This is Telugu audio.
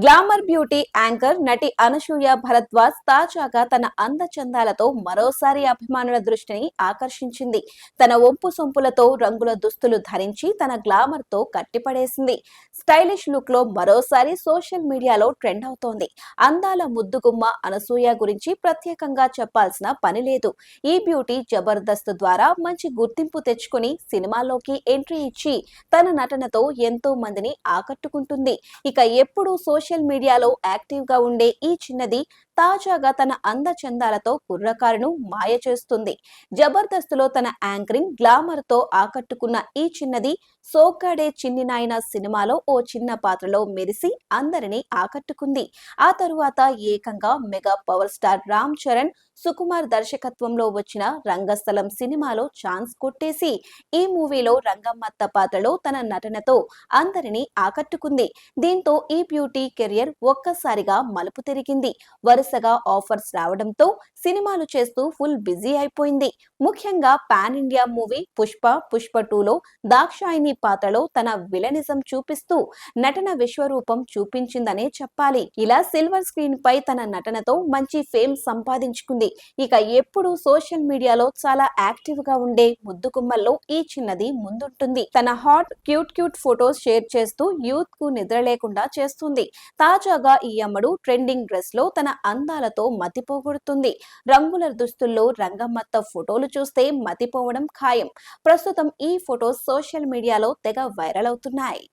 గ్లామర్ బ్యూటీ యాంకర్ నటి అనసూయ భరద్వాజ్ తాజాగా తన అందచందాలతో మరోసారి అభిమానుల దృష్టిని ఆకర్షించింది. తన ఒంపు సొంపులతో రంగుల దుస్తులు ధరించి తన గ్లామర్ తో కట్టిపడేసింది. స్టైలిష్ లుక్ లో మరోసారి సోషల్ మీడియాలో ట్రెండ్ అవుతోంది. అందాల ముద్దుగుమ్మ అనసూయ గురించి ప్రత్యేకంగా చెప్పాల్సిన పని లేదు. ఈ బ్యూటీ జబర్దస్త్ ద్వారా మంచి గుర్తింపు తెచ్చుకుని సినిమాల్లోకి ఎంట్రీ ఇచ్చి తన నటనతో ఎంతో మందిని ఆకట్టుకుంటుంది. ఇక ఎప్పుడు సోషల్ మీడియాలో యాక్టివ్ గా ఉండే ఈ చిన్నది తాజాగా తన అందచందాలతో కుర్రకారును మాయ చేస్తుంది. జబర్దస్త్ లో తన యాంకరింగ్ గ్లామర్ తో ఆకట్టుకున్న ఈ చిన్నది సోగ్గాడే చిన్ని నాయన సినిమాలో ఓ చిన్న పాత్రలో మెరిసి అందరినీ ఆకట్టుకుంది. ఆ తరువాత ఏకంగా mega power star Ram Charan, Sukumar దర్శకత్వంలో వచ్చిన రంగస్థలం సినిమాలో ఛాన్స్ కొట్టేసి ఈ మూవీలో రంగమ్మత్త పాత్రలో తన నటనతో అందరినీ ఆకట్టుకుంది. దీంతో ఈ బ్యూటీ కెరియర్ ఒక్కసారిగా మలుపు తిరిగింది. వరుసగా ఆఫర్స్ రావడంతో సినిమాలు చేస్తూ ఫుల్ బిజీ అయిపోయింది. ముఖ్యంగా పాన్ ఇండియా మూవీ పుష్ప 2లో దాక్షాయిని పాత్రలో తన విలనిజం చూపిస్తూ నటన విశ్వరూపం చూపించిందనే చెప్పాలి. ఇలా సిల్వర్ స్క్రీన్ పై తన నటనతో మంచి ఫేమ్ సంపాదించుకుంది. ఇక ఎప్పుడు సోషల్ మీడియాలో చాలా యాక్టివ్ గా ఉండే ముద్దుగుమ్మల్లో ఈ చిన్నది ముందుంటుంది. తన హాట్ క్యూట్ ఫొటోస్ షేర్ చేస్తూ యూత్ కు నిద్ర లేకుండా చేస్తుంది. తాజాగా ఈ అమ్మడు ట్రెండింగ్ డ్రెస్ లో తన అందాలతో మతిపోగొడుతుంది. రంగుల దుస్తుల్లో రంగమ్మత్త ఫోటోలు చూస్తే మతిపోవడం ఖాయం. ప్రస్తుతం ఈ ఫొటోస్ సోషల్ మీడియాలో తెగ వైరల్ అవుతున్నాయి.